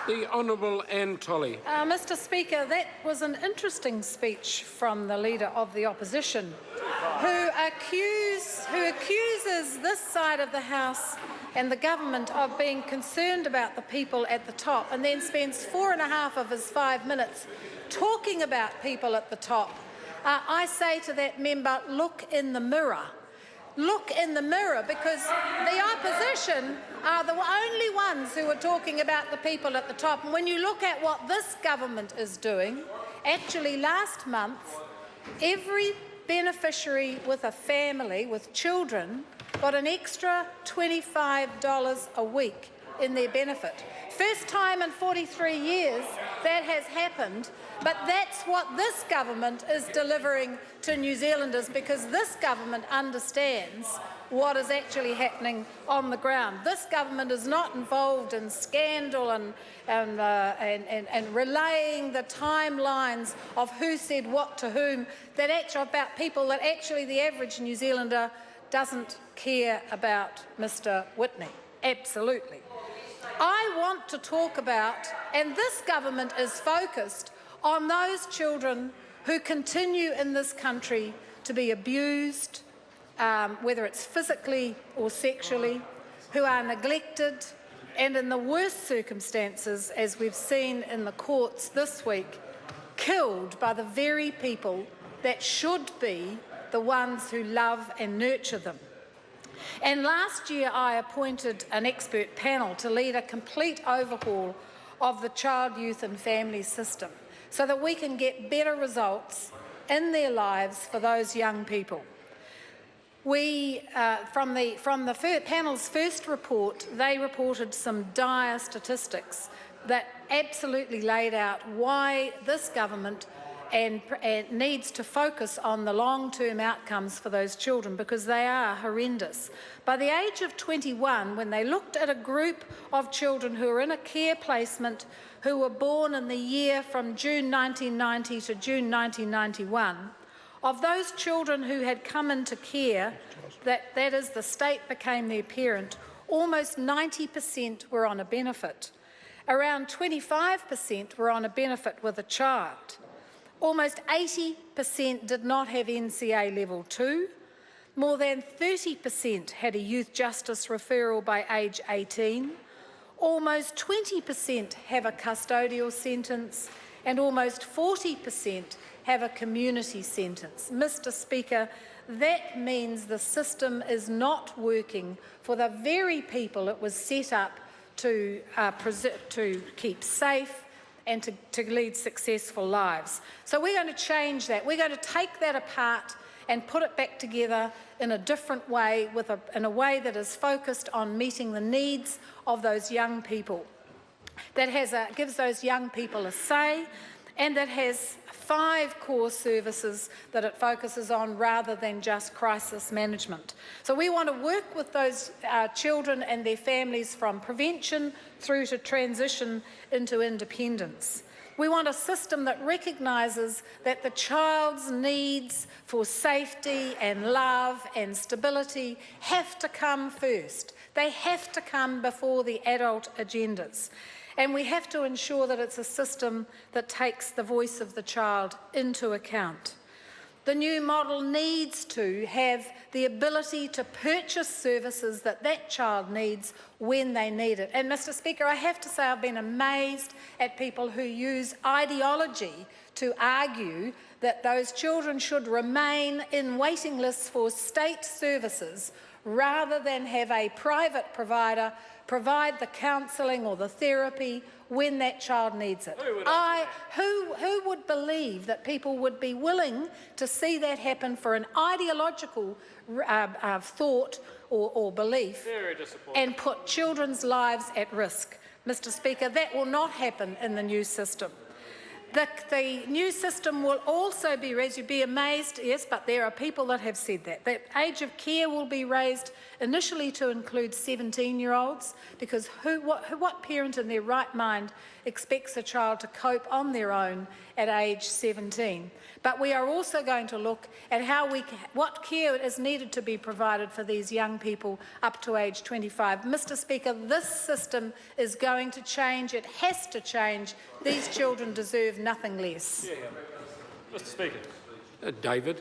The Honourable Anne Tolley. Mr Speaker, that was an interesting speech from the Leader of the Opposition, who accuses this side of the House and the government of being concerned about the people at the top, and then spends 4.5 of his 5 minutes talking about people at the top. I say to that member, look in the mirror. Look in the mirror, because the opposition are the only ones who are talking about the people at the top. And when you look at what this government is doing, actually last month, every beneficiary with a family with children got an extra $25 a week in their benefit. First time in 43 years that has happened, but that's what this government is delivering to New Zealanders, because this government understands what is actually happening on the ground. This government is not involved in scandal and relaying the timelines of who said what to whom, about people that actually the average New Zealander doesn't care about Mr Whitney. Absolutely. I want to talk about, and this government is focused on those children who continue in this country to be abused, whether it's physically or sexually, who are neglected, and in the worst circumstances, as we've seen in the courts this week, killed by the very people that should be the ones who love and nurture them. And last year I appointed an expert panel to lead a complete overhaul of the child, youth and family system, so that we can get better results in their lives for those young people. We, from the panel's first report, they reported some dire statistics that absolutely laid out why this government and needs to focus on the long-term outcomes for those children, because they are horrendous. By the age of 21, when they looked at a group of children who are in a care placement who were born in the year from June 1990 to June 1991, of those children who had come into care, that is, the state became their parent, almost 90% were on a benefit. Around 25% were on a benefit with a child. Almost 80% did not have NCA level 2. More than 30% had a youth justice referral by age 18. Almost 20% have a custodial sentence, and almost 40% have a community sentence. Mr Speaker, that means the system is not working for the very people it was set up to keep safe and to lead successful lives. So we're going to change that. We're going to take that apart and put it back together in a different way, in a way that is focused on meeting the needs of those young people, that gives those young people a say, and that has 5 core services that it focuses on rather than just crisis management. So we want to work with those children and their families from prevention through to transition into independence. We want a system that recognises that the child's needs for safety and love and stability have to come first. They have to come before the adult agendas. And we have to ensure that it's a system that takes the voice of the child into account. The new model needs to have the ability to purchase services that that child needs when they need it. And Mr Speaker, I have to say I've been amazed at people who use ideology to argue that those children should remain in waiting lists for state services rather than have a private provider provide the counselling or the therapy when that child needs it. Who would believe that people would be willing to see that happen for an ideological thought or belief and put children's lives at risk? Mr Speaker, that will not happen in the new system. The new system will also be raised. You'd be amazed, yes, but there are people that have said that. The age of care will be raised initially to include 17-year-olds, because what parent in their right mind expects a child to cope on their own at age 17? But we are also going to look at what care is needed to be provided for these young people up to age 25. Mr. Speaker, this system is going to change. It has to change. These children deserve nothing less. Mr. Speaker. David.